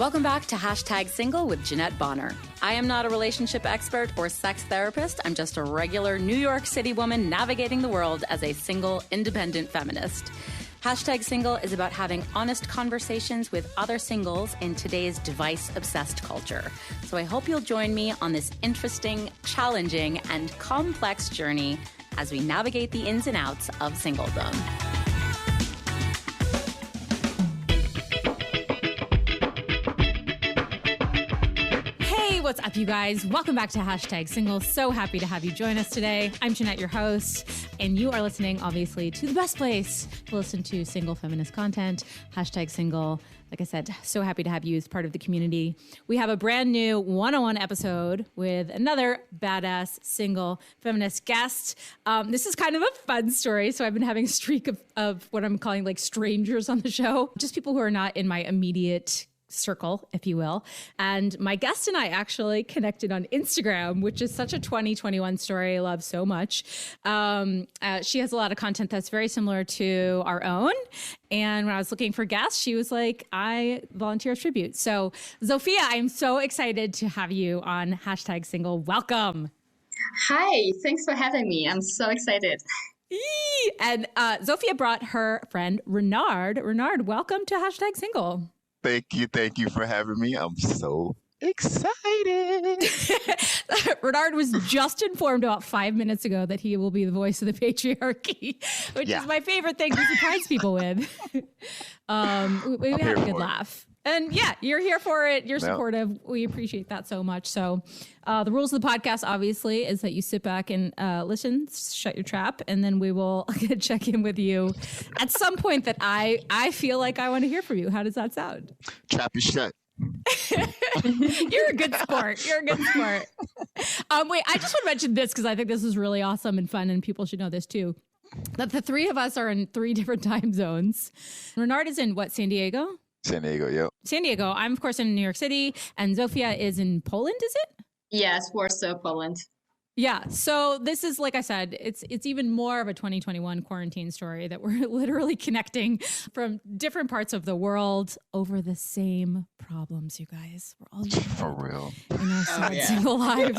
Welcome back to Hashtag Single with Jeanette Bonner. I am not a relationship expert or sex therapist. I'm just a regular New York City woman navigating the world as a single, independent feminist. Hashtag Single is about having honest conversations with other singles in today's device-obsessed culture. So I hope you'll join me on this interesting, challenging, and complex journey as we navigate the ins and outs of singledom. What's up, you guys? Welcome back to Hashtag Single. So happy to have you join us today. I'm Jeanette, your host, and you are listening, obviously, to the best place to listen to single feminist content, Hashtag Single. Like I said, so happy to have you as part of the community. We have a brand new 101 episode with another badass single feminist guest. This is kind of a fun story. So I've been having a streak of what I'm calling like strangers on the show, just people who are not in my immediate circle, if you will. And my guest and I actually connected on Instagram, which is such a 2021 story I love so much. She has a lot of content that's very similar to our own. And when I was looking for guests, she was like, I volunteer as tribute. So Zofia, I'm so excited to have you on Hashtag Single. Welcome. Hi, thanks for having me. I'm so excited. And Zofia brought her friend Renard. Renard, welcome to Hashtag Single. Thank you for having me. I'm so excited. Renard was just informed about 5 minutes ago that he will be the voice of the patriarchy, which is my favorite thing to surprise people with. We had a good laugh. And yeah, you're here for it. You're supportive. We appreciate that so much. So the rules of the podcast, obviously, is that you sit back and listen, shut your trap, and then we will check in with you at some point that I feel like I want to hear from you. How does that sound? Trap is shut. You're a good sport. You're a good sport. Wait, I just want to mention this because I think this is really awesome and fun, and people should know this too. That the three of us are in 3 different time zones. Renard is in what, San Diego? San Diego, yep. San Diego. I'm, of course, in New York City, and Zofia is in Poland, is it? Yes, Warsaw, Poland. Yeah. So this is, like I said, it's even more of a 2021 quarantine story that we're literally connecting from different parts of the world over the same problems, you guys. We're all for real in our sad single lives.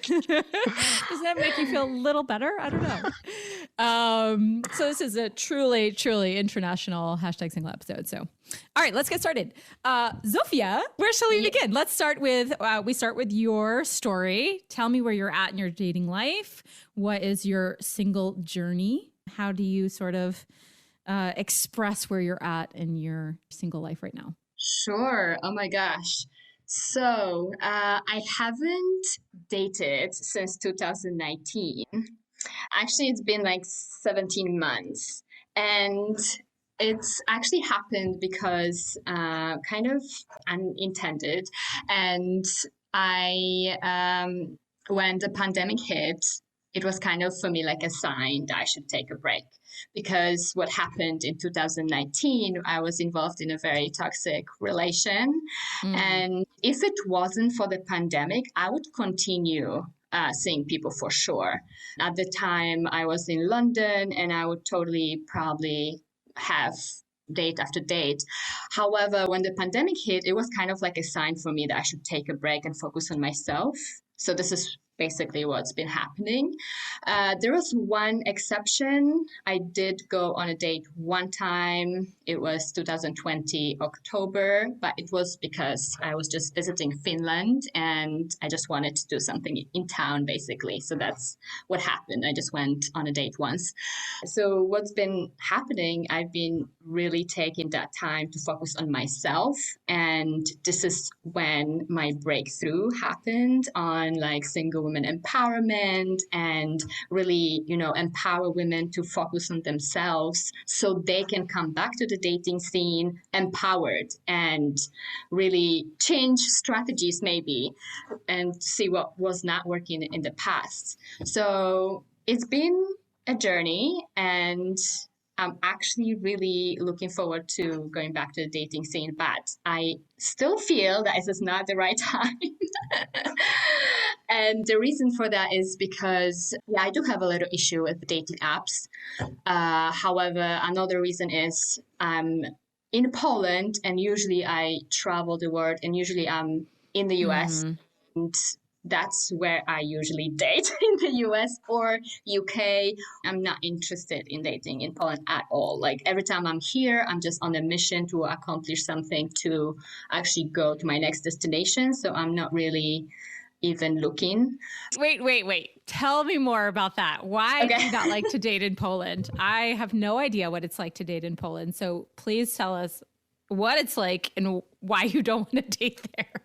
Does that make you feel a little better? I don't know. So this is a truly, truly international Hashtag Single episode. So, all right, let's get started. Zofia, where shall we begin? Let's start with, we start with your story. Tell me where you're at in your dating life. What is your single journey? How do you sort of express where you're at in your single life right now? Sure. Oh my gosh. So I haven't dated since 2019. Actually, it's been like 17 months. And it's actually happened because kind of unintended. And when the pandemic hit, it was kind of for me like a sign that I should take a break. Because what happened in 2019, I was involved in a very toxic relation. And if it wasn't for the pandemic, I would continue seeing people for sure. At the time, I was in London and I would totally probably have date after date. However, when the pandemic hit, it was kind of like a sign for me that I should take a break and focus on myself. So this is basically what's been happening. There was one exception. I did go on a date one time. It was 2020 October, but it was because I was just visiting Finland and I just wanted to do something in town, basically. So that's what happened. I just went on a date once. So what's been happening, I've been really taking that time to focus on myself. And this is when my breakthrough happened on like single women empowerment and really, empower women to focus on themselves so they can come back to the dating scene empowered and really change strategies maybe and see what was not working in the past. So it's been a journey and I'm actually really looking forward to going back to the dating scene, but I still feel that this is not the right time. And the reason for that is because I do have a little issue with dating apps. However, another reason is I'm in Poland, and usually I travel the world, and usually I'm in the US, and that's where I usually date in the US or UK. I'm not interested in dating in Poland at all. Like every time I'm here, I'm just on a mission to accomplish something to actually go to my next destination. So I'm not really even looking. Wait. Tell me more about that. Why do you not like to date in Poland? I have no idea what it's like to date in Poland. So please tell us what it's like and why you don't want to date there.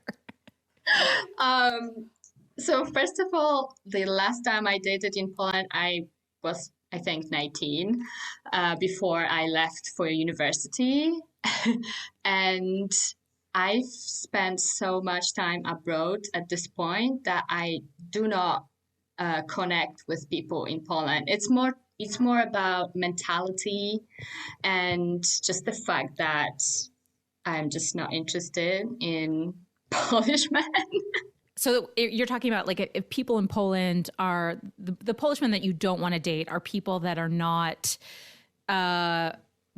So first of all, the last time I dated in Poland, I was, I think, 19 before I left for university. And I've spent so much time abroad at this point that I do not connect with people in Poland. It's more about mentality and just the fact that I'm just not interested in Polish men. So you're talking about like if people in Poland are the Polish men that you don't want to date are people that are not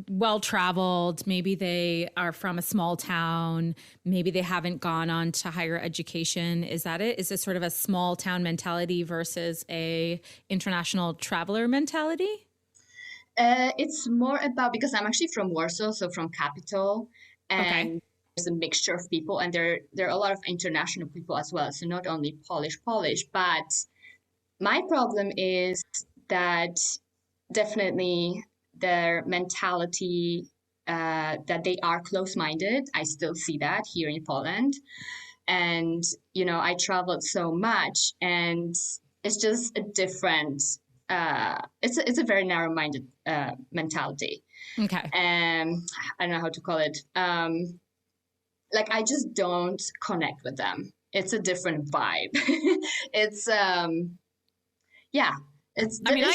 well-traveled. Maybe they are from a small town. Maybe they haven't gone on to higher education. Is that it? Is this sort of a small town mentality versus a international traveler mentality? It's more about, because I'm actually from Warsaw, so from capital, and there's a mixture of people, and there are a lot of international people as well. So not only Polish, but my problem is that definitely their mentality, that they are close-minded. I still see that here in Poland. And, I traveled so much, and it's just a different, it's a very narrow-minded mentality. Okay. And I don't know how to call it. Like, I just don't connect with them. It's a different vibe. It's, yeah. I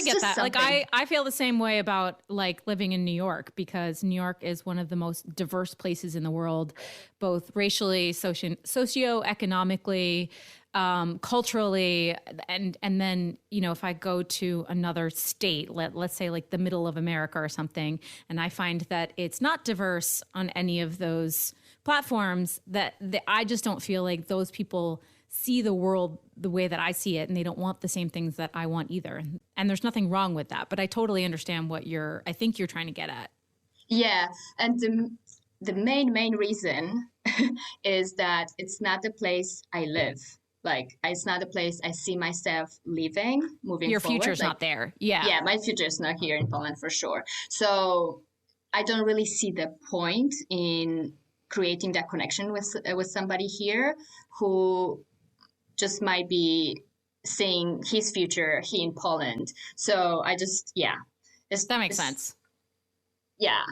get that. Something. Like I feel the same way about like living in New York, because New York is one of the most diverse places in the world, both racially, socioeconomically, culturally. And then, if I go to another state, let's say like the middle of America or something, and I find that it's not diverse on any of those platforms, that I just don't feel like those people see the world the way that I see it, and they don't want the same things that I want either. And there's nothing wrong with that, but I totally understand what I think you're trying to get at. Yeah. And the main reason is that it's not the place I live. Like, it's not a place I see myself living, moving Your forward. future's not there. Yeah. Yeah, my future is not here in Poland for sure. So I don't really see the point in creating that connection with somebody here who just might be seeing his future here in Poland. So I just, that makes sense. Yeah.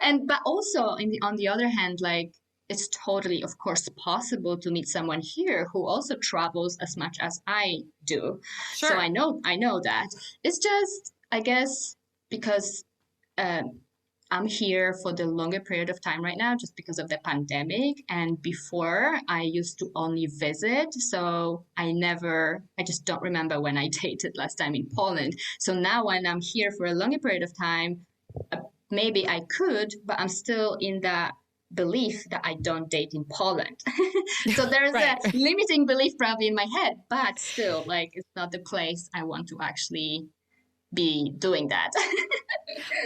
But also on the other hand, like, it's totally, of course, possible to meet someone here who also travels as much as I do. Sure. So I know that. It's just, I guess, because I'm here for the longer period of time right now, just because of the pandemic. And before, I used to only visit. So I just don't remember when I dated last time in Poland. So now when I'm here for a longer period of time, maybe I could, but I'm still in that belief that I don't date in Poland. So there's a limiting belief probably in my head, but still, like, it's not the place I want to actually be doing that.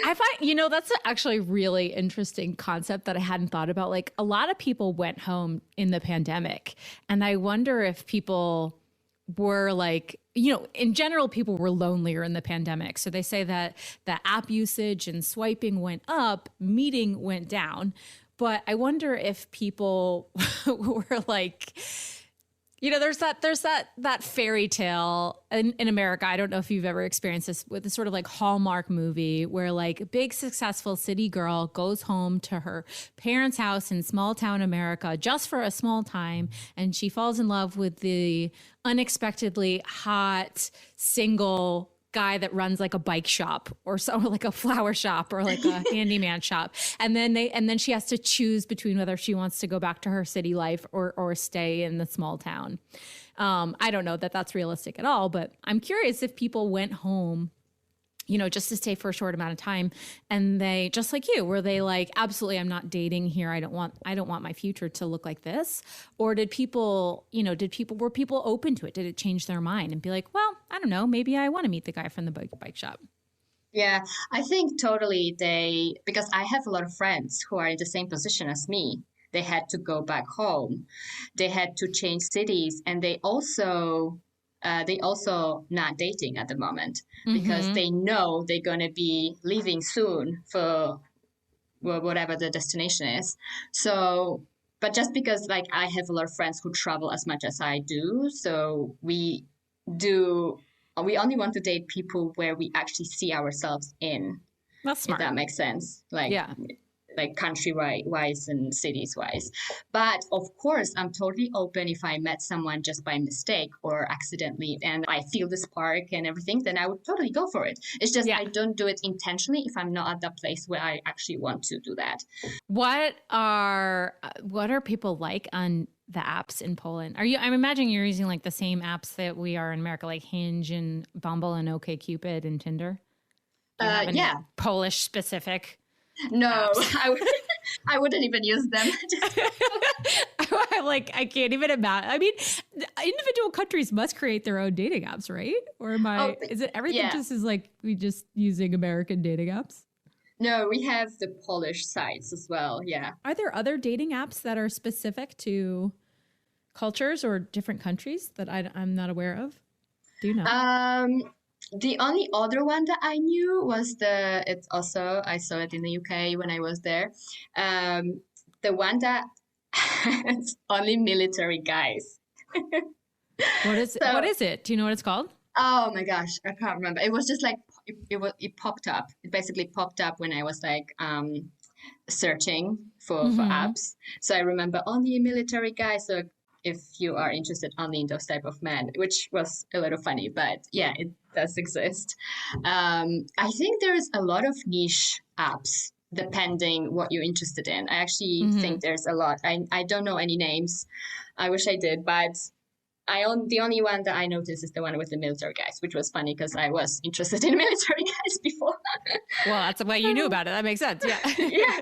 I find, that's actually a really interesting concept that I hadn't thought about. Like, a lot of people went home in the pandemic, and I wonder if people were like, in general, people were lonelier in the pandemic. So they say that the app usage and swiping went up, meeting went down. But I wonder if people were like, there's that fairy tale in America. I don't know if you've ever experienced this, with this sort of like Hallmark movie where like a big successful city girl goes home to her parents' house in small town America just for a small time, and she falls in love with the unexpectedly hot single guy that runs like a bike shop or so, like a flower shop or like a handyman shop. And then she has to choose between whether she wants to go back to her city life or stay in the small town. I don't know that that's realistic at all, but I'm curious if people went home just to stay for a short amount of time. And they, just like you, were they like, absolutely, I'm not dating here. I don't want my future to look like this. Or were people open to it? Did it change their mind and be like, well, I don't know, maybe I want to meet the guy from the bike shop? Yeah, I think totally because I have a lot of friends who are in the same position as me. They had to go back home. They had to change cities, and they also not dating at the moment because they know they're going to be leaving soon for whatever the destination is. So, but just because like I have a lot of friends who travel as much as I do, so we only want to date people where we actually see ourselves in. That's smart. If that makes sense. Like country-wise and cities-wise. But of course, I'm totally open if I met someone just by mistake or accidentally and I feel the spark and everything, then I would totally go for it. It's just I don't do it intentionally if I'm not at that place where I actually want to do that. What are people like on the apps in Poland? I'm imagining you're using like the same apps that we are in America, like Hinge and Bumble and OkCupid and Tinder? Yeah. Polish specific? No, I wouldn't even use them. I can't even imagine. I mean, individual countries must create their own dating apps, right? Or is it everything just is like we just using American dating apps? No, we have the Polish sites as well. Yeah. Are there other dating apps that are specific to cultures or different countries that I'm not aware of? Do you know? The only other one that I knew was I saw it in the UK when I was there. The one that has only military guys. What is it? Do you know what it's called? Oh my gosh, I can't remember. It was just like, it popped up. It basically popped up when I was like, searching for apps. So I remember only military guys. So if you are interested only in those type of men, which was a little funny, but yeah, it does exist. I think there's a lot of niche apps depending what you're interested in. I actually think there's a lot. I don't know any names. I wish I did, but the only one that I noticed is the one with the military guys, which was funny because I was interested in military guys before. Well, that's why you knew about it. That makes sense. Yeah. Yeah.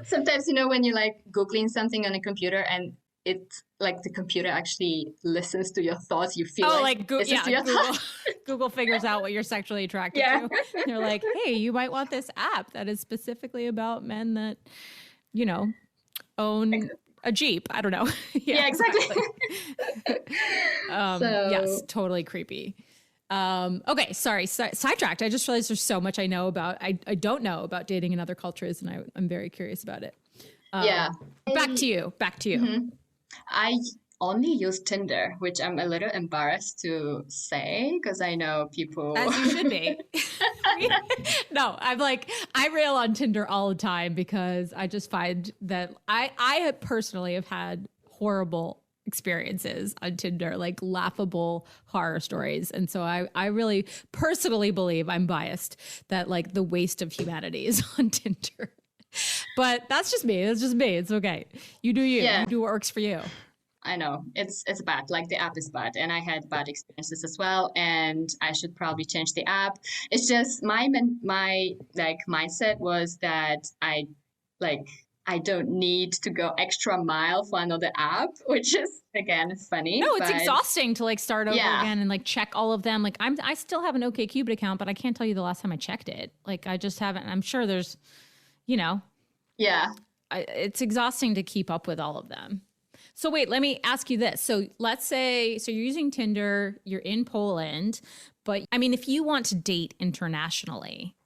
Sometimes, when you're like Googling something on a computer and it's like the computer actually listens to your thoughts. You feel Google figures out what you're sexually attracted to. They're like, hey, you might want this app that is specifically about men that, own a Jeep. I don't know. Yeah, exactly. Yes, totally creepy. Okay, sorry, sidetracked. I just realized there's so much I know about. I don't know about dating in other cultures, and I'm very curious about it. Back to you. Mm-hmm. I only use Tinder, which I'm a little embarrassed to say because I know people. As you should be. No, I rail on Tinder all the time because I just find that I personally have had horrible experiences on Tinder, like laughable horror stories. And so I really personally believe, I'm biased, that like the waste of humanity is on Tinder. But that's just me. It's just me. It's okay. You do you. Yeah. You do what works for you. I know. It's bad. Like the app is bad. And I had bad experiences as well. And I should probably change the app. It's just my mindset was that I don't need to go extra mile for another app, which is, again, funny. No, it's exhausting to like start over again and like check all of them. Like I still have an OkCupid account, but I can't tell you the last time I checked it. Like I just haven't. I'm sure there's, it's exhausting to keep up with all of them. So wait, let me ask you this. So let's say, you're using Tinder, you're in Poland, but I mean, if you want to date internationally,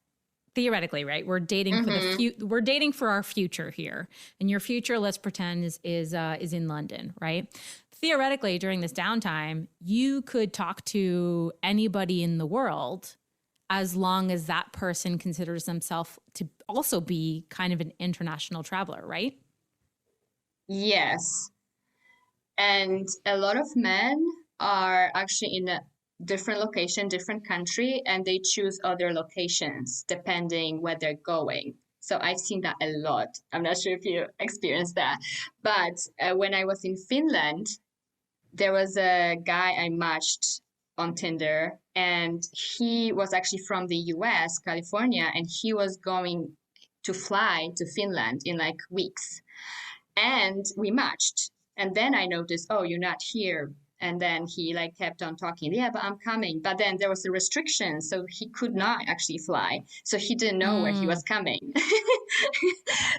theoretically, right? We're dating we're dating for our future here, and your future, let's pretend, is in London, right? Theoretically, during this downtime, you could talk to anybody in the world, as long as that person considers themselves to also be kind of an international traveler, right? Yes. And a lot of men are actually in a different location, different country, and they choose other locations depending where they're going. So I've seen that a lot. I'm not sure if you experienced that. But when I was in Finland, there was a guy I matched on Tinder, and he was actually from the US, California, and he was going to fly to Finland in like weeks. And we matched. And then I noticed, oh, you're not here. And then he like kept on talking, yeah, but I'm coming. But then there was a restriction, so he could not actually fly. So he didn't know where he was coming.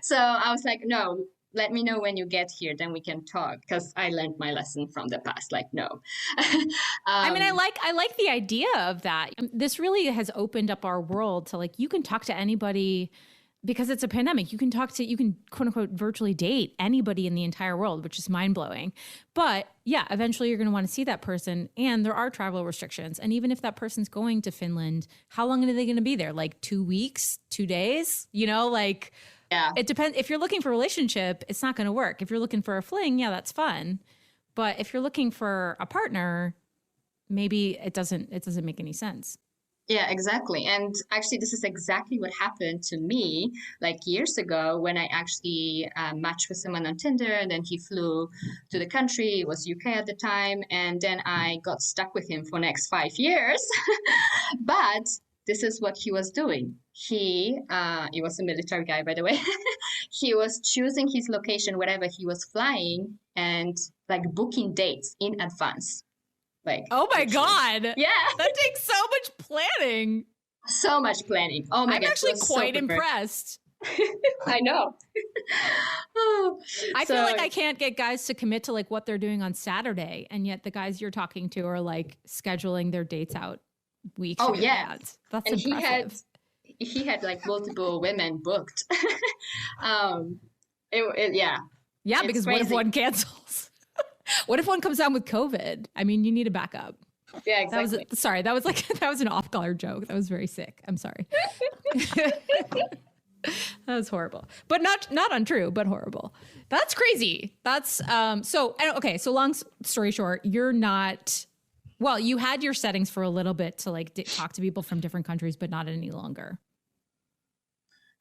So I was like, no, let me know when you get here, then we can talk. Because I learned my lesson from the past. Like, no. I mean, I like the idea of that. This really has opened up our world to like, you can talk to anybody. Because it's a pandemic, you can quote unquote virtually date anybody in the entire world, which is mind blowing. But yeah, eventually you're going to want to see that person. And there are travel restrictions. And even if that person's going to Finland, how long are they going to be there? Like 2 weeks, 2 days? You know, like, yeah, it depends. If you're looking for a relationship, it's not going to work. If you're looking for a fling, yeah, that's fun. But if you're looking for a partner, maybe it doesn't make any sense. Yeah, exactly. And actually, this is exactly what happened to me like years ago when I actually matched with someone on Tinder, and then he flew to the country. It was UK at the time. And then I got stuck with him for the next 5 years. But this is what he was doing. He was a military guy, by the way. He was choosing his location wherever he was flying and like booking dates in advance. Like, oh my God. Yeah. That takes so much planning. So much planning. Oh my God. I'm actually quite impressed. I know. I feel like I can't get guys to commit to like what they're doing on Saturday. And yet the guys you're talking to are like scheduling their dates out weeks in advance. That's and impressive. He had like multiple women booked. Yeah. Yeah, because crazy. What if one cancels? What if one comes down with COVID? I mean, you need a backup. Yeah, exactly. That was an off-color joke. That was very sick. I'm sorry. That was horrible, but not untrue, but horrible. That's crazy. That's so long story short, you're not, well, you had your settings for a little bit to like talk to people from different countries, but not any longer.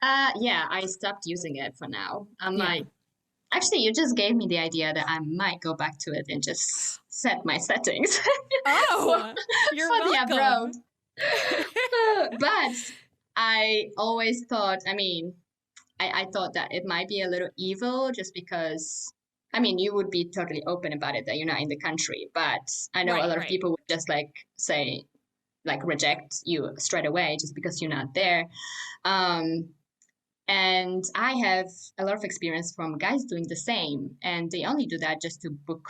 Yeah, I stopped using it for now. I'm like, actually, you just gave me the idea that I might go back to it and just set my settings. Oh, you're welcome. But I always thought, I thought that it might be a little evil just because, you would be totally open about it that you're not in the country. But I know a lot of people would just like say, like reject you straight away just because you're not there. And I have a lot of experience from guys doing the same, and they only do that just to book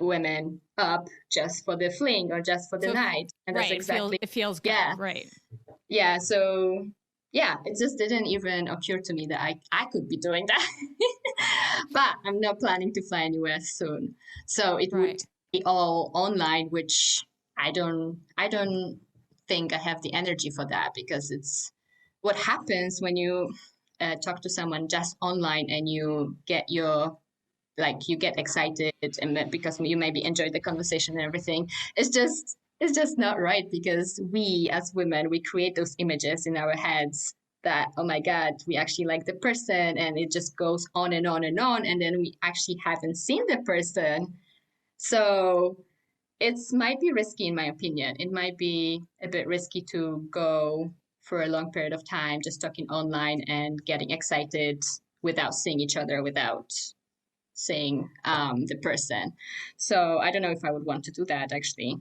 women up just for the fling or just for the night. And that's exactly it feels good. Yeah. Right. Yeah. So yeah, it just didn't even occur to me that I could be doing that. But I'm not planning to fly anywhere soon. So it would be all online, which I don't think I have the energy for that, because it's what happens when you talk to someone just online and you get you get excited and because you maybe enjoy the conversation and everything. It's just not right, because we as women, we create those images in our heads that, oh my God, we actually like the person, and it just goes on and on and on, and then we actually haven't seen the person. So it might be risky, in my opinion. It might be a bit risky to go for a long period of time just talking online and getting excited without seeing each other, without seeing the person. So I don't know if I would want to do that, actually.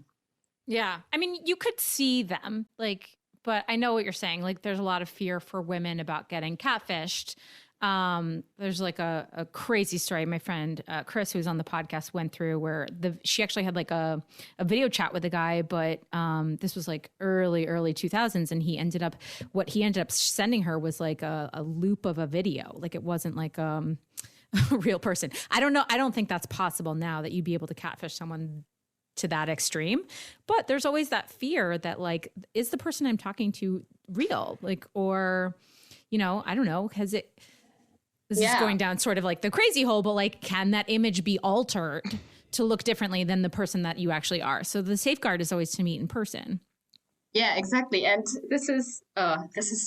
Yeah. You could see them, like, but I know what you're saying. Like, there's a lot of fear for women about getting catfished. There's like a crazy story my friend Chris, who's on the podcast, went through, where she actually had like a video chat with a guy, but this was like early 2000s, and what he ended up sending her was like a loop of a video. Like, it wasn't like a real person. I don't know. I don't think that's possible now, that you'd be able to catfish someone to that extreme, but there's always that fear that like, is the person I'm talking to real? Like, or, I don't know, this is going down sort of like the crazy hole, but like, can that image be altered to look differently than the person that you actually are? So the safeguard is always to meet in person. Yeah, exactly. And this is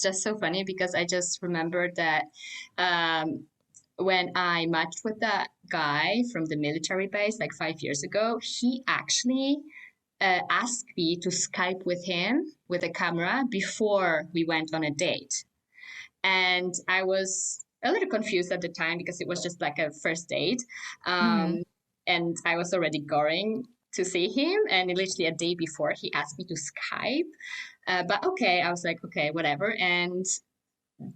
just so funny, because I just remembered that when I matched with that guy from the military base like 5 years ago, he actually asked me to Skype with him with a camera before we went on a date. And I was a little confused at the time because it was just like a first date. And I was already going to see him. And literally a day before, he asked me to Skype. But okay, I was like, okay, whatever. And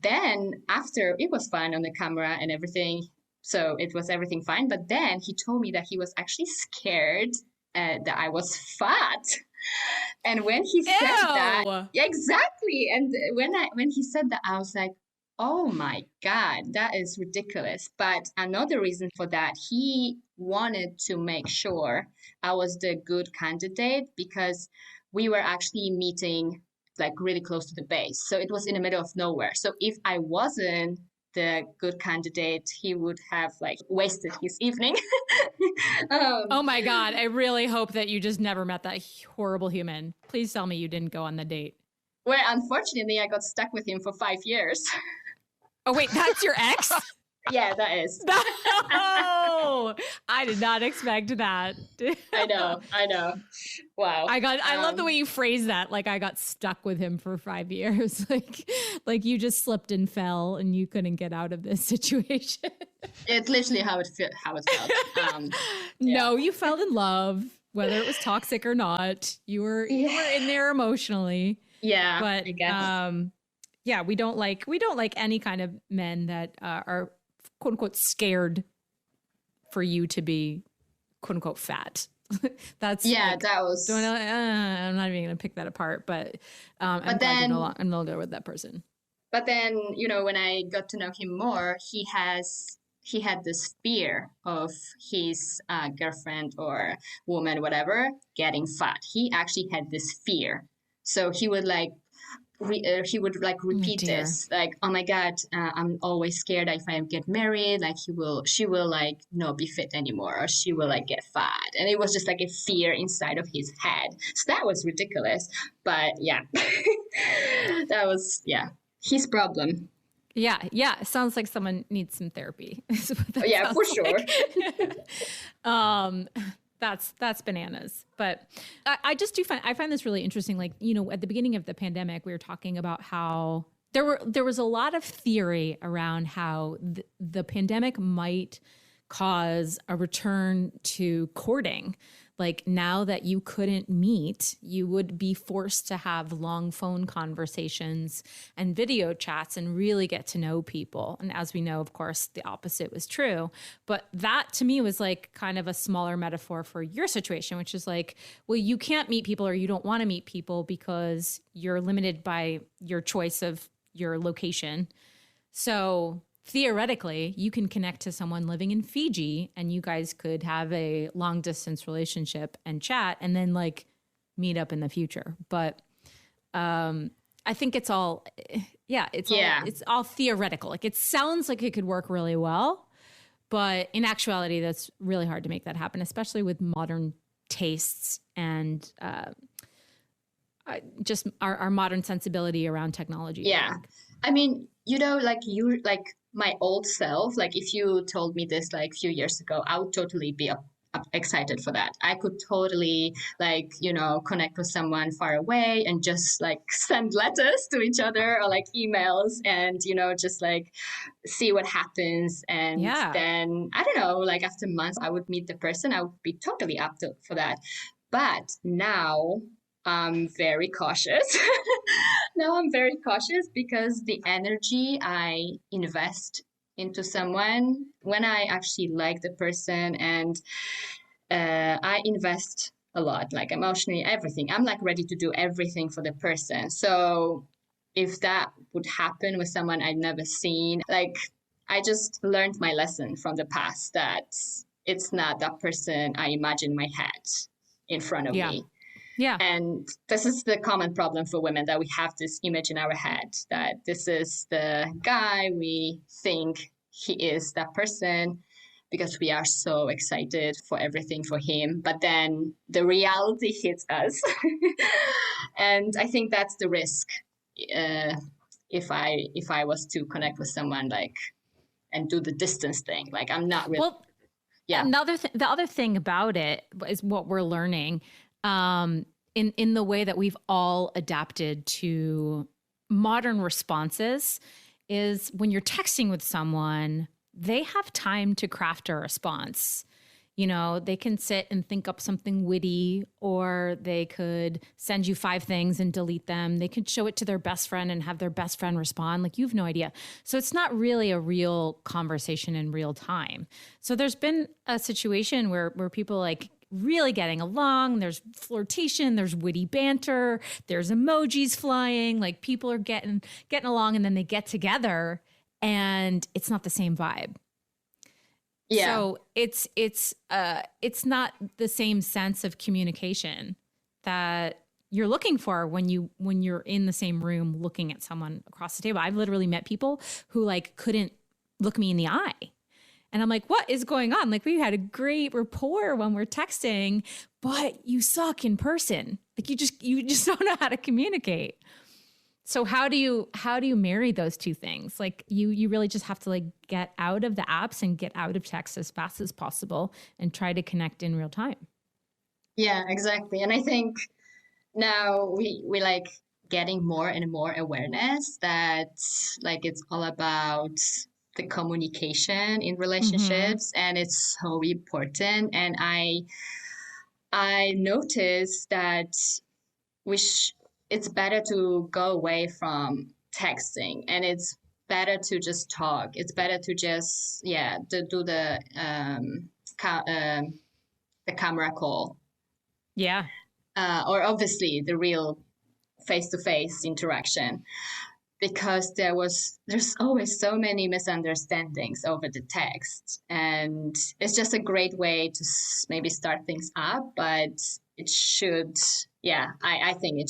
then after, it was fine on the camera and everything. So it was everything fine. But then he told me that he was actually scared that I was fat. And when he said that, yeah, exactly. And when he said that, I was like, oh my God, that is ridiculous. But another reason for that, he wanted to make sure I was the good candidate because we were actually meeting like really close to the base. So it was in the middle of nowhere. So if I wasn't the good candidate, he would have like wasted his evening. Oh my God. I really hope that you just never met that horrible human. Please tell me you didn't go on the date. Well, unfortunately, I got stuck with him for 5 years. Oh, wait, that's your ex? Yeah, that is. No, I did not expect that. I know. Wow. I love the way you phrase that. Like I got stuck with him for 5 years. Like you just slipped and fell and you couldn't get out of this situation. It's literally how it felt. No, you fell in love, whether it was toxic or not. You were in there emotionally. Yeah. But I guess. yeah, we don't like any kind of men that are quote unquote scared for you to be quote unquote fat. That's that was. I'm not even gonna pick that apart, but I'm glad you're no longer with that person. But then when I got to know him more, he had this fear of his girlfriend or woman, whatever, getting fat. He actually had this fear, so he would repeat this, like, oh my God, I'm always scared that if I get married, like she will like not be fit anymore, or she will like get fat. And it was just like a fear inside of his head. So that was ridiculous. But yeah, that was, his problem. Yeah. It sounds like someone needs some therapy. Yeah, for sure. That's bananas. But I just I find this really interesting. Like, at the beginning of the pandemic, we were talking about how there was a lot of theory around how the pandemic might cause a return to courting. Like now that you couldn't meet, you would be forced to have long phone conversations and video chats and really get to know people. And as we know, of course, the opposite was true. But that to me was like kind of a smaller metaphor for your situation, which is like, well, you can't meet people or you don't want to meet people because you're limited by your choice of your location. So theoretically, you can connect to someone living in Fiji and you guys could have a long distance relationship and chat and then like meet up in the future. But I think it's all theoretical. Like it sounds like it could work really well, but in actuality, that's really hard to make that happen, especially with modern tastes and just our modern sensibility around technology. Yeah. I mean, like my old self, like if you told me this like a few years ago, I would totally be excited for that. I could totally connect with someone far away and just like send letters to each other or like emails and, just like see what happens. And then, I don't know, like after months, I would meet the person. I would be totally up for that. But now I'm very cautious. Now I'm very cautious because the energy I invest into someone, when I actually like the person and I invest a lot, like emotionally, everything. I'm like ready to do everything for the person. So if that would happen with someone I'd never seen, like I just learned my lesson from the past that it's not that person I imagine in my head in front of me. Yeah. And this is the common problem for women, that we have this image in our head that this is the guy, we think he is that person because we are so excited for everything for him. But then the reality hits us. And I think that's the risk if I was to connect with someone like and do the distance thing. Like I'm not really. Well, the other thing about it is what we're learning. in the way that we've all adapted to modern responses is when you're texting with someone, they have time to craft a response. You know, they can sit and think up something witty, or they could send you 5 things and delete them. They could show it to their best friend and have their best friend respond. Like, you have no idea. So it's not really a real conversation in real time. So there's been a situation where people like really getting along. There's flirtation, there's witty banter, there's emojis flying, like people are getting along, and then they get together and it's not the same vibe. Yeah. So it's not the same sense of communication that you're looking for when you're in the same room looking at someone across the table. I've literally met people who like couldn't look me in the eye. And I'm like, what is going on? Like, we had a great rapport when we're texting, but you suck in person. Like, you just don't know how to communicate. So how do you marry those two things? Like, you really just have to like get out of the apps and get out of text as fast as possible and try to connect in real time. Yeah, exactly. And I think now we like getting more and more awareness that like it's all about the communication in relationships, and it's so important. And I noticed that it's better to go away from texting, and it's better to just talk. It's better to just do the camera call. Yeah. Or obviously the real face-to-face interaction. Because there's always so many misunderstandings over the text, and it's just a great way to maybe start things up. But it should, I think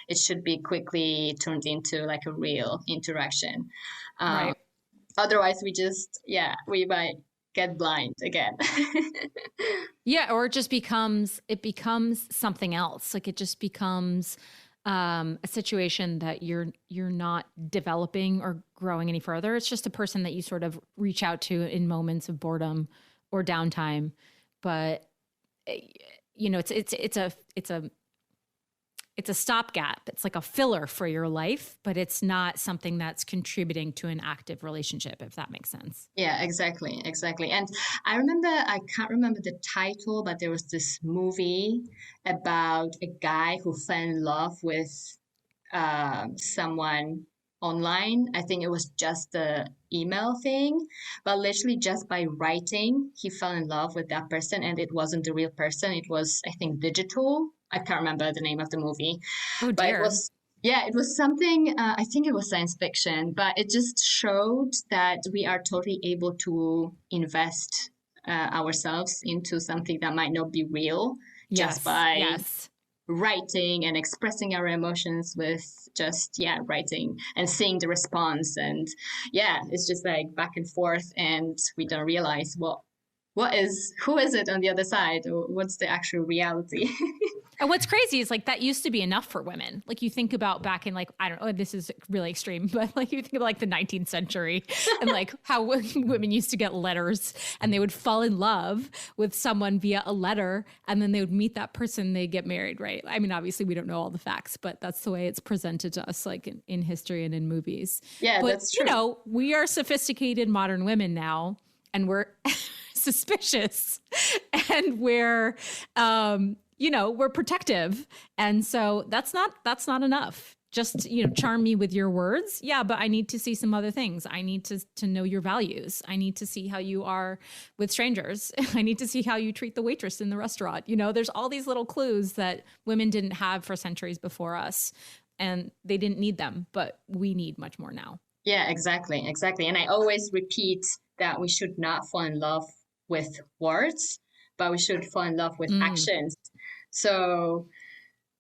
it should be quickly turned into like a real interaction. Right. Otherwise, we might get blind again. Yeah, or it becomes something else. Like, it just becomes a situation that you're not developing or growing any further. It's just a person that you sort of reach out to in moments of boredom or downtime. But you know, it's a stopgap. It's like a filler for your life, but it's not something that's contributing to an active relationship, if that makes sense. Yeah, exactly. And I can't remember the title, but there was this movie about a guy who fell in love with someone online. I think it was just the email thing, but literally just by writing, he fell in love with that person, and it wasn't the real person. It was, I think, digital. I can't remember the name of the movie. Oh, dear. But it was something, I think it was science fiction, but it just showed that we are totally able to invest ourselves into something that might not be real just by writing and expressing our emotions with just, writing and seeing the response. And it's just like back and forth, and we don't realize who is it on the other side? What's the actual reality? And what's crazy is like that used to be enough for women. Like, you think about back in like, I don't know, this is really extreme, but like you think about like the 19th century and like how women used to get letters, and they would fall in love with someone via a letter, and then they would meet that person, they'd get married, right? I mean, obviously we don't know all the facts, but that's the way it's presented to us, like in history and in movies. Yeah, but, that's true. You know, we are sophisticated modern women now, and we're suspicious, and we're we're protective. And so that's not enough. Just, charm me with your words. Yeah, but I need to see some other things. I need to know your values. I need to see how you are with strangers. I need to see how you treat the waitress in the restaurant. There's all these little clues that women didn't have for centuries before us, and they didn't need them, but we need much more now. Yeah, exactly. And I always repeat that we should not fall in love with words, but we should fall in love with actions. So,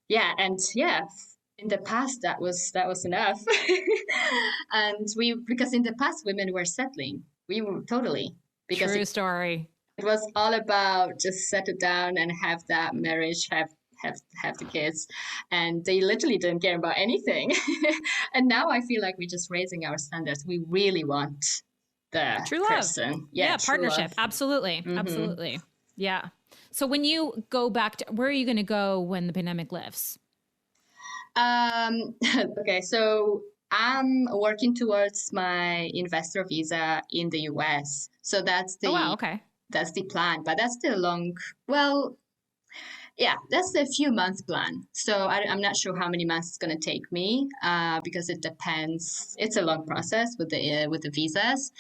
in the past that was enough, and because in the past women were settling. We were totally, because true story. It was all about just settle down and have that marriage, have the kids, and they literally didn't care about anything. And now I feel like we're just raising our standards. We really want the true love. person. Yeah, partnership. Love. Absolutely. Mm-hmm. Absolutely. Yeah. So when you go back to, where are you going to go when the pandemic lifts? Okay, so I'm working towards my investor visa in the US. So that's Oh, wow. Okay. that's the plan, but that's the well, yeah, that's the few months plan. So I'm not sure how many months it's going to take me, because it depends. It's a long process with the visas,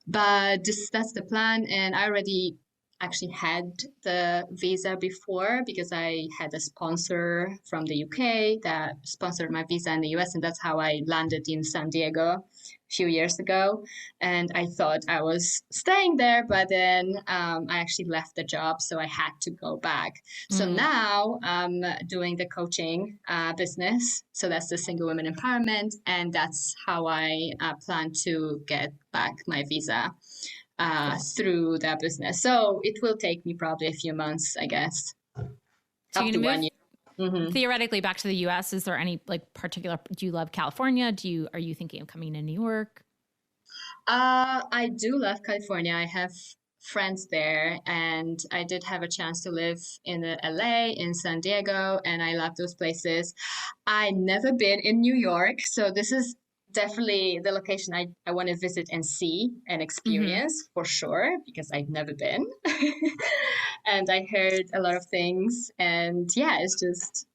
but that's the plan. And I already actually had the visa before because I had a sponsor from the UK that sponsored my visa in the US, and that's how I landed in San Diego a few years ago. And I thought I was staying there, but then I actually left the job, so I had to go back. So now I'm doing the coaching business. So that's the single women empowerment, and that's how I plan to get back my visa through that business. So it will take me probably a few months, I guess. So up to 1 year. Theoretically back to the US, is there any like particular, do you love California? Are you thinking of coming to New York? I do love California. I have friends there, and I did have a chance to live in LA, in San Diego, and I love those places. I never been in New York, so this is definitely the location I want to visit and see and experience for sure, because I've never been. And I heard a lot of things, and yeah, it's just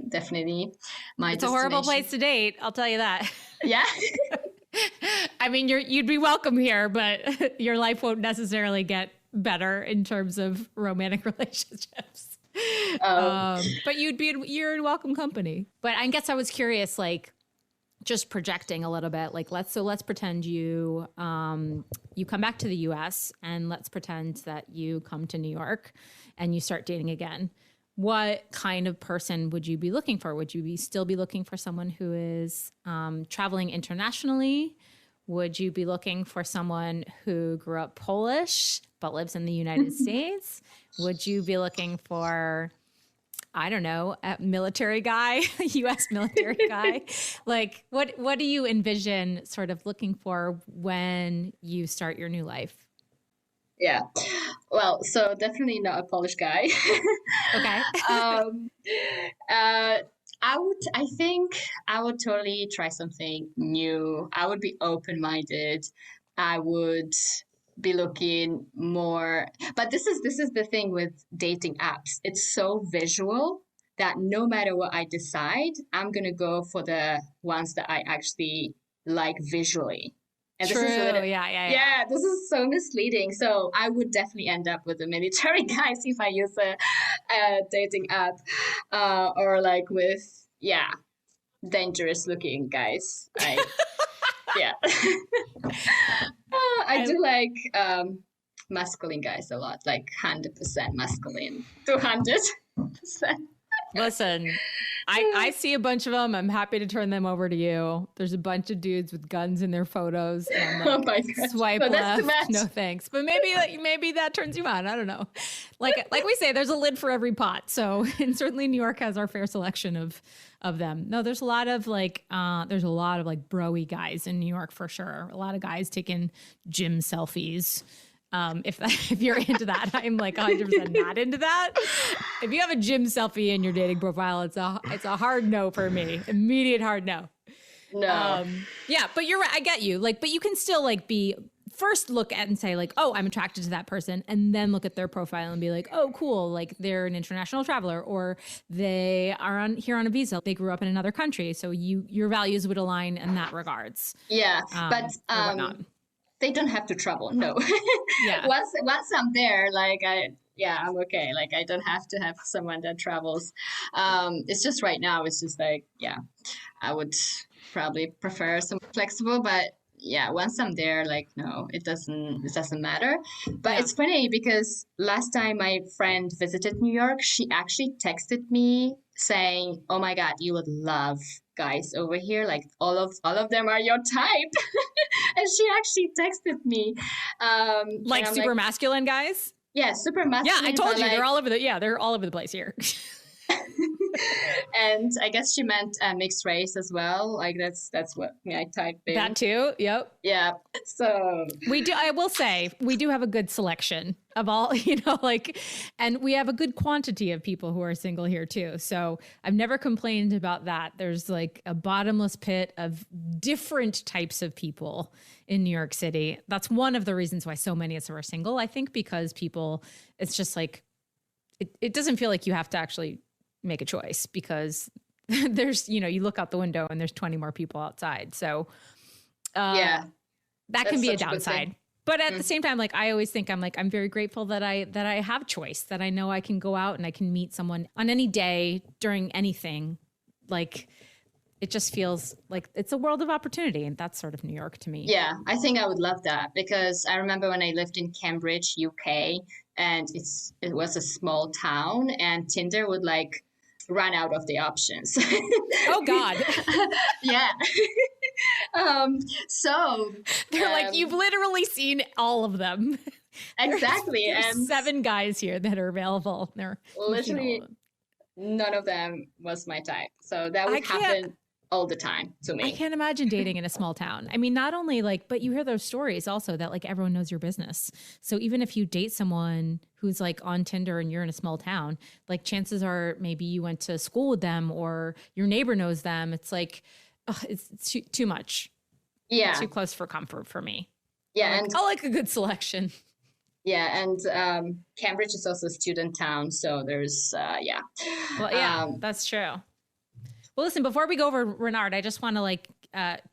definitely my It's a horrible place to date, I'll tell you that. Yeah. I mean, you'd be welcome here, but your life won't necessarily get better in terms of romantic relationships. But you're in welcome company. But I guess I was curious, like, just projecting a little bit, like let's pretend you come back to the US, and let's pretend that you come to New York and you start dating again. What kind of person would you be looking for? Would you still be looking for someone who is traveling internationally? Would you be looking for someone who grew up Polish but lives in the United States? Would you be looking for, I don't know, a military guy, a U.S. military guy? Like, what do you envision sort of looking for when you start your new life? Yeah. Well, so definitely not a Polish guy. Okay. I think I would totally try something new. I would be open-minded. I would be looking more, but this is the thing with dating apps. It's so visual that no matter what I decide, I'm gonna go for the ones that I actually like visually. And True. This is Yeah. This is so misleading. So I would definitely end up with the military guys if I use a dating app, or like with dangerous looking guys. Yeah. I do like masculine guys a lot, like 100% masculine, 200%. Listen, I see a bunch of them. I'm happy to turn them over to you. There's a bunch of dudes with guns in their photos. And I'm like, oh my God. Swipe left. No thanks. But maybe that turns you on. I don't know. Like we say, there's a lid for every pot. So, and certainly New York has our fair selection of them. No, there's a lot of like bro-y guys in New York for sure. A lot of guys taking gym selfies. If you're into that, I'm like 100% not into that. If you have a gym selfie in your dating profile, it's a hard no for me. Immediate hard no. No. Yeah, but you're right. I get you. Like, but you can still like first look at and say like, oh, I'm attracted to that person, and then look at their profile and be like, oh, cool. Like they're an international traveler, or they are here on a visa. They grew up in another country, so your values would align in that regards. Yeah, but they don't have to travel. No. Yeah. Once I'm there, like I'm okay. Like I don't have to have someone that travels. It's just right now. It's just like I would probably prefer some flexible, but once I'm there, like no, it doesn't matter. But it's funny because last time my friend visited New York, she actually texted me saying, "Oh my God, you would love guys over here. Like all of them are your type." And she actually texted me, like super masculine guys. Yeah, super masculine. Yeah, I told you they're all over the place here. And I guess she meant mixed race as well. Like that's what I typed in. That too. Yep. Yeah. So we do. I will say we do have a good selection of all, and we have a good quantity of people who are single here too. So I've never complained about that. There's like a bottomless pit of different types of people in New York City. That's one of the reasons why so many of us are single. I think because people, it's just like, it doesn't feel like you have to actually make a choice because there's, you look out the window and there's 20 more people outside. So that can be a downside. But at the same time, like I always think I'm very grateful that I have choice, that I know I can go out and I can meet someone on any day during anything. Like it just feels like it's a world of opportunity, and that's sort of New York to me. Yeah, I think I would love that because I remember when I lived in Cambridge, UK, and it was a small town, and Tinder would like run out of the options. Oh God. Yeah. So they're like, you've literally seen all of them. Exactly. There's And 7 guys here that are available. They're literally none of them was my type. So that would happen all the time to me. I can't imagine dating in a small town. I mean, not only but you hear those stories also that like everyone knows your business. So even if you date someone who's like on Tinder and you're in a small town, like chances are maybe you went to school with them or your neighbor knows them. It's like, it's too much. Yeah. Too close for comfort for me. Yeah. I like a good selection. Yeah. And Cambridge is also a student town. So there's, Well, yeah, that's true. Well, listen, before we go over Renard, I just want to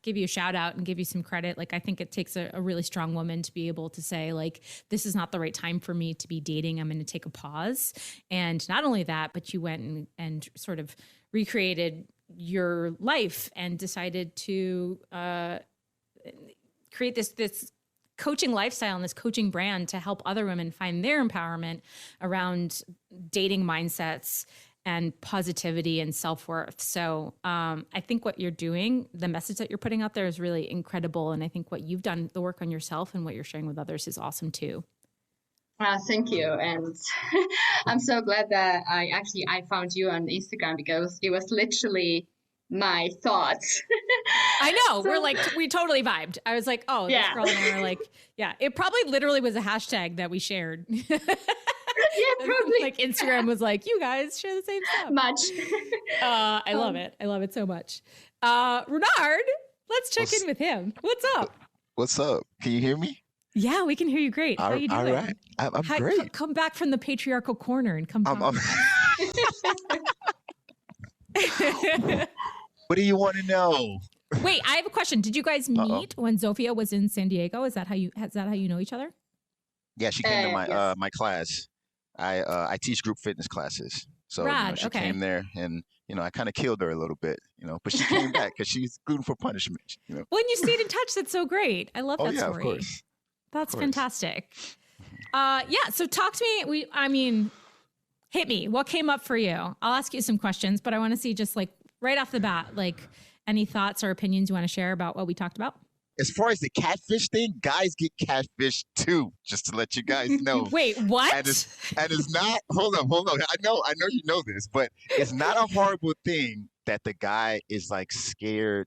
give you a shout out and give you some credit. Like, I think it takes a really strong woman to be able to say, like, this is not the right time for me to be dating. I'm going to take a pause. And not only that, but you went and sort of recreated your life and decided to create this coaching lifestyle and this coaching brand to help other women find their empowerment around dating mindsets and positivity and self-worth. So I think what you're doing, the message that you're putting out there is really incredible. And I think what you've done, the work on yourself and what you're sharing with others is awesome too. Thank you. And I'm so glad that I found you on Instagram because it was literally my thoughts. I know. We totally vibed. I was like, oh, this girl and I were like, yeah, it probably literally was a hashtag that we shared. Yeah, probably. Like Instagram was like, you guys share the same stuff. Much. I love it. I love it so much. Renard, let's check in with him. What's up? What's up? Can you hear me? Yeah, we can hear you great. How are you doing? All right. I'm great. Come back from the patriarchal corner and come talk. What do you want to know? Wait, I have a question. Did you guys meet when Zofia was in San Diego? Is that how you know each other? Yeah, she came to my my class. I teach group fitness classes. So she came there and I kind of killed her a little bit, but she came back because she's gluten for punishment. When you stayed in touch, that's so great. I love that story. Of course. That's fantastic. So talk to me. Hit me. What came up for you? I'll ask you some questions, but I want to see just like right off the bat, like any thoughts or opinions you want to share about what we talked about? As far as the catfish thing, guys get catfish too, just to let you guys know. Wait, what? And it's not, hold on. I know you know this, but it's not a horrible thing that the guy is like scared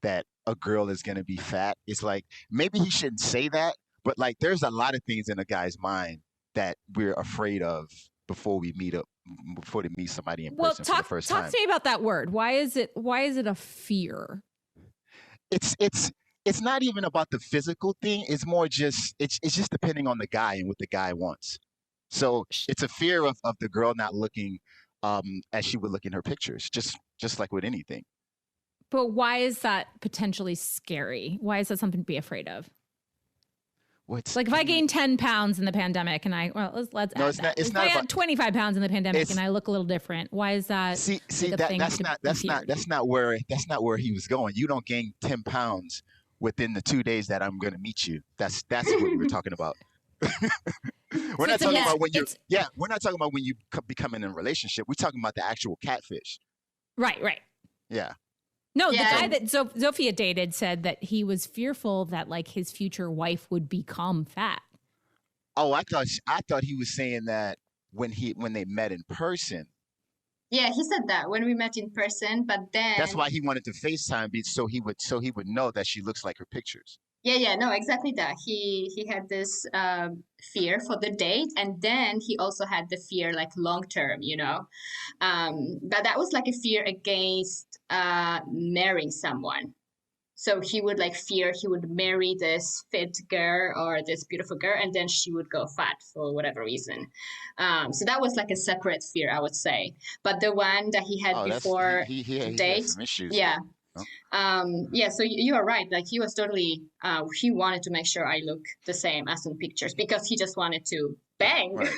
that a girl is going to be fat. It's like, maybe he shouldn't say that, but like there's a lot of things in a guy's mind that we're afraid of before they meet somebody in person for the first time. Talk to me about that word. Why is it a fear? It's not even about the physical thing. It's more just it's just depending on the guy and what the guy wants. So it's a fear of the girl not looking as she would look in her pictures, just like with anything. But why is that potentially scary? Why is that something to be afraid of? Like if I gain 10 pounds in the pandemic and if I had 25 pounds in the pandemic and I look a little different, why is that? That's not where he was going. You don't gain 10 pounds within the 2 days that I'm going to meet you. That's what we were talking about. We're not talking about when you become in a relationship. We're talking about the actual catfish. Right. Yeah. No, the guy that Zofia dated said that he was fearful that like his future wife would become fat. Oh, I thought he was saying that when they met in person, Yeah, he said that when we met in person, but then That's why he wanted to FaceTime so he would know that she looks like her pictures. yeah, no, exactly that. He had this fear for the date, and then he also had the fear like long term, you know. But that was like a fear against marrying someone. So he would like fear he would marry this fit girl or this beautiful girl, and then she would go fat for whatever reason. So that was like a separate fear, I would say. But the one that he had Oh, that's before the he has date, some issues. yeah, Oh, yeah. So you are right. Like he was totally, he wanted to make sure I look the same as in pictures because he just wanted to bang. right,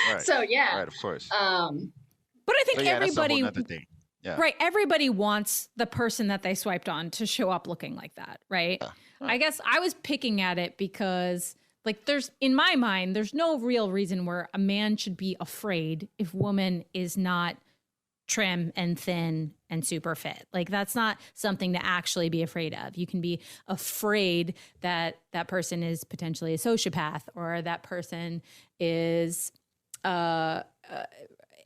right, So yeah. right. Of course. But I think But yeah, everybody, that's a whole nother thing. Yeah. right? Everybody wants the person that they swiped on to show up looking like that, right? Yeah. I guess I was picking at it because, like, in my mind, there's no real reason where a man should be afraid if woman is not trim and thin and super fit. Like, that's not something to actually be afraid of. You can be afraid that that person is potentially a sociopath or that person is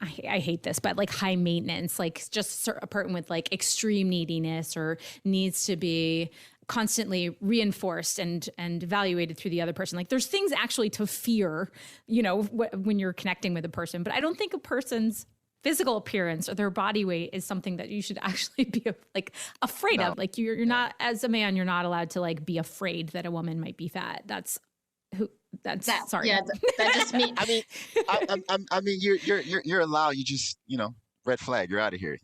I hate this, but like high maintenance, like just a person with like extreme neediness or needs to be constantly reinforced and evaluated through the other person. Like there's things actually to fear, you know, when you're connecting with a person. But I don't think a person's physical appearance or their body weight is something that you should actually be like afraid of. Like you're not, as a man, you're not allowed to like be afraid that a woman might be fat. That's sorry. Yeah, that just means. I mean, you're allowed. You just, red flag. You're out of here.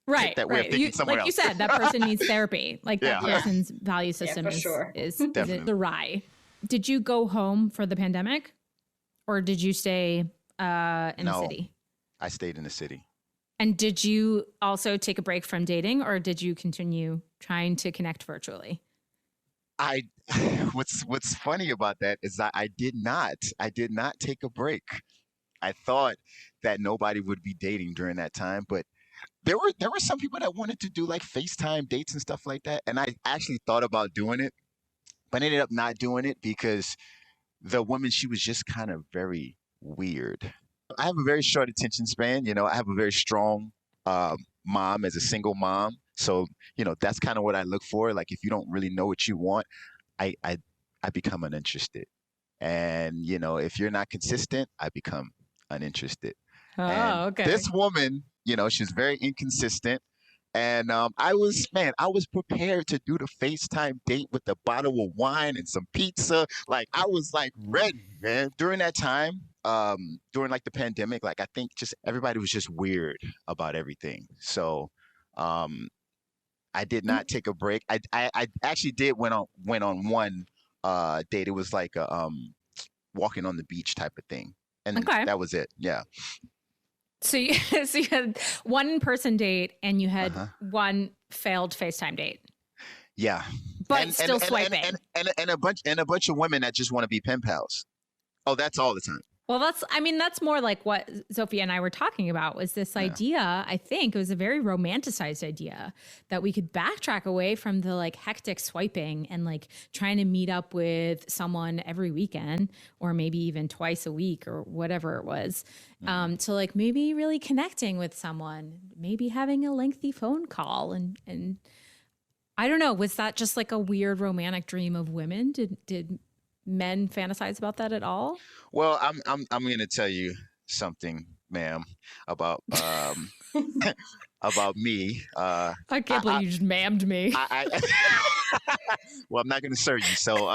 Right. That way of thinking somewhere like else. you said, that person needs therapy. Like that Yeah. person's value system for sure. is Definitely. the rye. Did you go home for the pandemic, or did you stay in the city? I stayed in the city. And did you also take a break from dating, or did you continue trying to connect virtually? What's funny about that is that I did not take a break. I thought that nobody would be dating during that time, but there were some people that wanted to do like FaceTime dates and stuff like that, and I actually thought about doing it, but ended up not doing it because the woman, she was just kind of very weird. I have a very short attention span. I have a very strong mom as a single mom. So, that's kind of what I look for. Like, if you don't really know what you want, I become uninterested. And, if you're not consistent, I become uninterested. Oh, and okay. This woman, she's very inconsistent. And I was prepared to do the FaceTime date with a bottle of wine and some pizza. Like, I was like ready, man. During that time, during like the pandemic, like I think just everybody was just weird about everything. So I did not take a break. I actually did went on one date. It was like a walking on the beach type of thing. And that was it. Yeah. So you had one in-person date and you had one failed FaceTime date. Yeah. But still swiping. And a bunch of women that just want to be pen pals. Oh, that's all the time. Well, that's more like what Zofia and I were talking about, was this idea. I think it was a very romanticized idea that we could backtrack away from the like hectic swiping and like trying to meet up with someone every weekend or maybe even twice a week or whatever it was, to like maybe really connecting with someone, maybe having a lengthy phone call and I don't know, was that just like a weird romantic dream of women? Did men fantasize about that at all? Well, I'm going to tell you something, ma'am, about about me. I can't believe you just ma'amed me. Well, I'm not going to serve you, so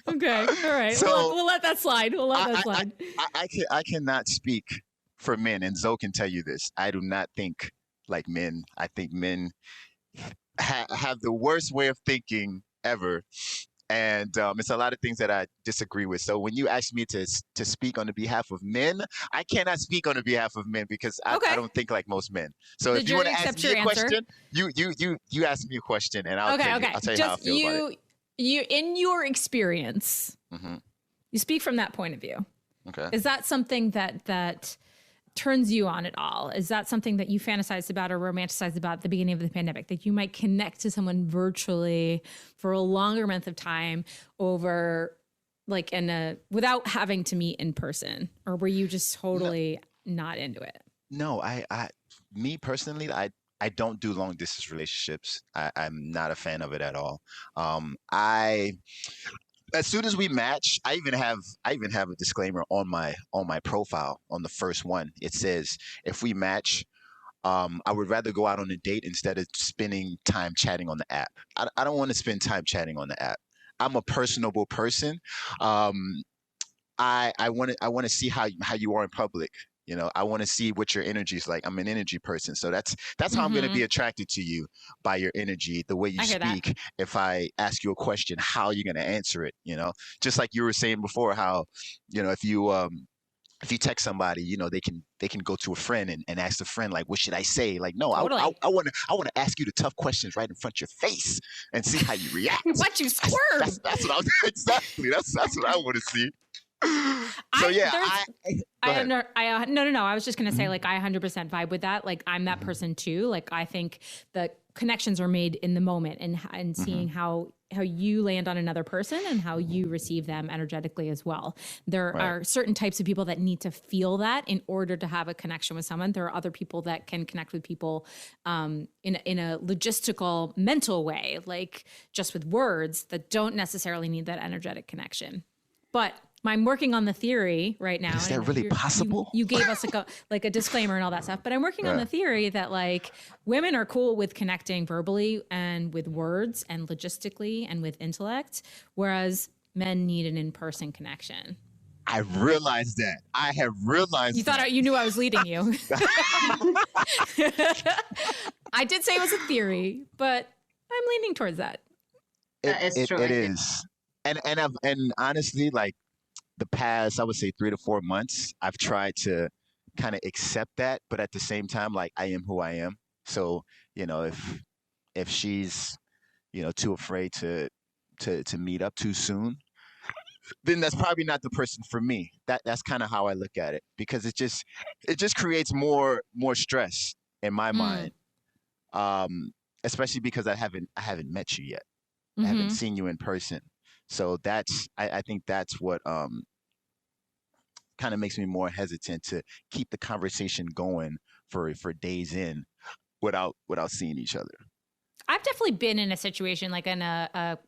okay, all right. So, we'll let that slide. I cannot speak for men, and Zoe can tell you this. I do not think like men. I think men have the worst way of thinking ever. And it's a lot of things that I disagree with. So when you ask me to speak on the behalf of men, I cannot speak on the behalf of men because I don't think like most men. So if you want to ask me a question, you ask me a question and I'll tell you how I feel about it. You in your experience, you speak from that point of view. Okay. Is that something that turns you on at all? Is that something that you fantasized about or romanticized about at the beginning of the pandemic, that you might connect to someone virtually for a longer length of time over like without having to meet in person? Or were you just totally not into it? No, me personally, I don't do long distance relationships. I'm not a fan of it at all. I as soon as we match, I even have a disclaimer on my profile on the first one. It says if we match, I would rather go out on a date instead of spending time chatting on the app. I don't want to spend time chatting on the app. I'm a personable person. Um, I want to see how you are in public. I want to see what your energy is like. I'm an energy person, so that's how I'm going to be attracted to you, by your energy, the way you I hear that. speak. If I ask you a question, how you're going to answer it. Just like you were saying before, how if you text somebody, they can go to a friend and ask the friend, like, what should I say? Like, no, Totally. I want to ask you the tough questions right in front of your face and see how you react. What you squirt? That's what I exactly. That's what I want to see. So yeah, no. I was just gonna say, like, I 100% vibe with that. Like, I'm that person too. Like, I think the connections are made in the moment, and seeing how you land on another person and how you receive them energetically as well. There are certain types of people that need to feel that in order to have a connection with someone. There are other people that can connect with people in a logistical, mental way, like just with words, that don't necessarily need that energetic connection. But I'm working on the theory right now. Is that really possible? You gave us like a disclaimer and all that stuff, but I'm working on the theory that, like, women are cool with connecting verbally and with words and logistically and with intellect, whereas men need an in-person connection. I realized that. I have realized. You thought you knew I was leading you. I did say it was a theory, but I'm leaning towards that. That is true. It is, and honestly, like, the past, I would say 3 to 4 months, I've tried to kind of accept that, but at the same time, like, I am who I am. So, if she's, too afraid to meet up too soon, then that's probably not the person for me. That's kind of how I look at it, because it just creates more stress in my mind. Especially because I haven't met you yet. I haven't seen you in person. So I think that's what kind of makes me more hesitant to keep the conversation going for days in without seeing each other. I've definitely been in a situation, like in a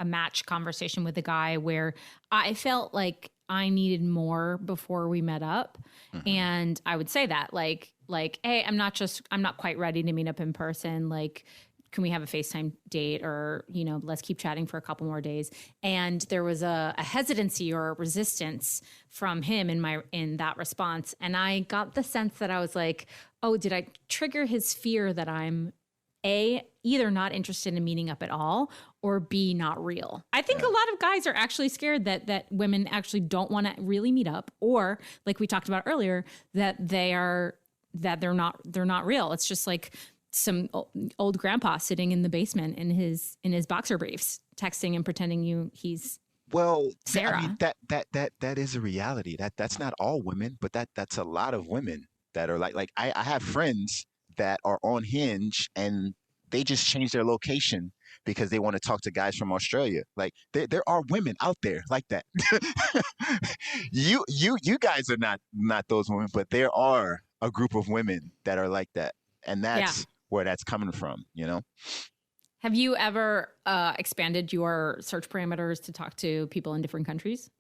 match conversation with a guy, where I felt like I needed more before we met up. And I would say that, like, hey, I'm not quite ready to meet up in person. Like, can we have a FaceTime date, or, let's keep chatting for a couple more days. And there was a hesitancy or a resistance from him in that response. And I got the sense that I was like, oh, did I trigger his fear that I'm either not interested in meeting up at all, or B, not real? I think a lot of guys are actually scared that women actually don't want to really meet up, or, like we talked about earlier, that they're not real. It's just like some old grandpa sitting in the basement in his boxer briefs, texting and pretending he's Sarah. I mean, that is a reality. That's not all women, but that's a lot of women that are like I have friends that are on Hinge, and they just change their location because they want to talk to guys from Australia. Like, there are women out there like that. You guys are not those women, but there are a group of women that are like that, and that's where that's coming from. Have you ever expanded your search parameters to talk to people in different countries?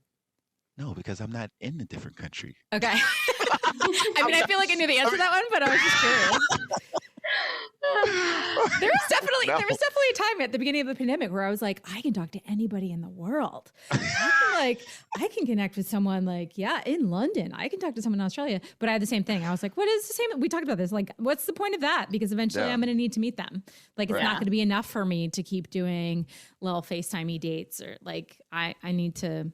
No, because I'm not in a different country. Okay. I mean, I feel like I knew the answer to that one, but I was just curious. There was definitely a time at the beginning of the pandemic where I was like, I can talk to anybody in the world. I can connect with someone, like, in London. I can talk to someone in Australia. But I had the same thing. I was like, what is the same? We talked about this. Like, what's the point of that? Because eventually I'm going to need to meet them. Like, it's not going to be enough for me to keep doing little FaceTime-y dates, or, like, I need to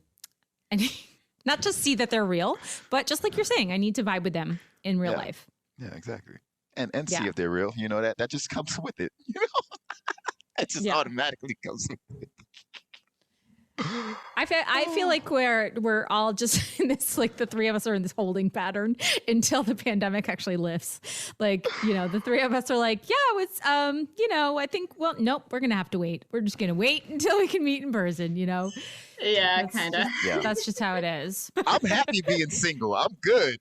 not just see that they're real, but just like you're saying, I need to vibe with them in real life. Yeah, exactly. And see if they're real. That just comes with it. It just automatically comes with it. I feel like we're all just in this, like, the three of us are in this holding pattern until the pandemic actually lifts. Like, the three of us are like, it's I think, well, nope, we're gonna have to wait. We're just gonna wait until we can meet in person. Yeah, kind of. That's just how it is. I'm happy being single. I'm good.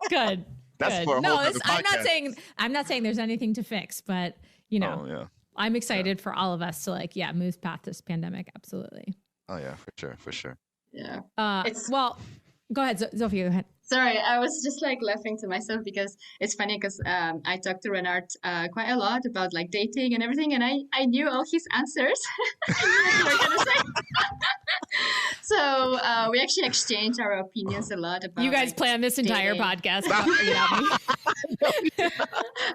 Good. That's Good. for a whole other podcast. I'm not saying there's anything to fix, but I'm excited for all of us to move past this pandemic. Absolutely. Oh yeah, for sure. Yeah. Well, go ahead, Zofia. Go ahead. Sorry, I was just laughing to myself because it's funny because I talked to Renard quite a lot about dating and everything, and I knew all his answers. I knew what you were gonna say. So we actually exchanged our opinions a lot about. You guys planned this entire podcast without me.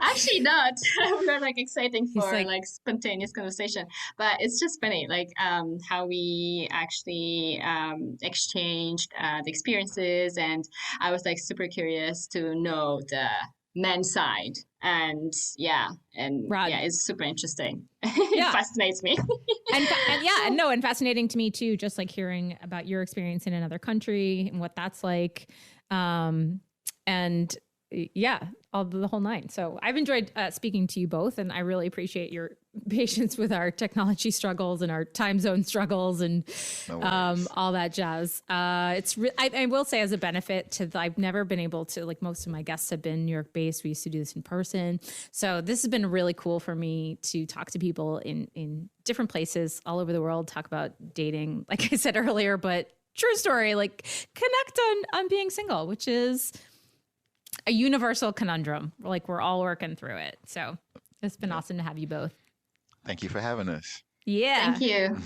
Actually, not. We were exciting for spontaneous conversation, but it's just funny how we actually exchanged the experiences, and I was super curious to know the men's side, and it's super interesting. It fascinates me. and fascinating to me too, just hearing about your experience in another country and what that's like. The whole nine. So I've enjoyed speaking to you both, and I really appreciate your patience with our technology struggles and our time zone struggles and all that jazz. I will say, as a benefit I've never been able to, most of my guests have been New York based. We used to do this in person. So this has been really cool for me to talk to people in different places all over the world, talk about dating, like I said earlier, but true story, connect on being single, which is a universal conundrum. We're all working through it. So it's been awesome to have you both. Thank you for having us. Yeah. Thank you.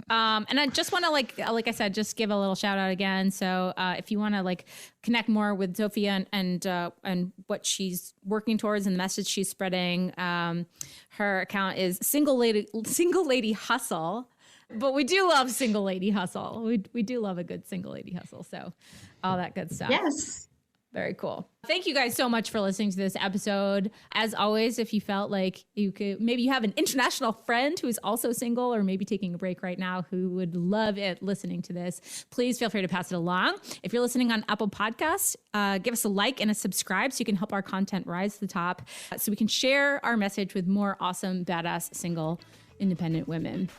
And I just want to like I said, just give a little shout out again. So if you want to connect more with Zofia and what she's working towards and the message she's spreading, her account is Single Lady Hustle. But we do love Single Lady Hustle. We do love a good Single Lady Hustle. So all that good stuff. Yes. Very cool. Thank you guys so much for listening to this episode. As always, if you felt like maybe you have an international friend who is also single or maybe taking a break right now who would love it listening to this, please feel free to pass it along. If you're listening on Apple Podcasts, give us a like and a subscribe so you can help our content rise to the top so we can share our message with more awesome, badass, single, independent women.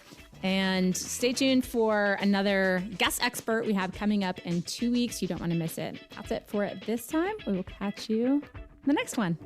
And stay tuned for another guest expert we have coming up in 2 weeks. You don't want to miss it. That's it for it this time. We will catch you in the next one.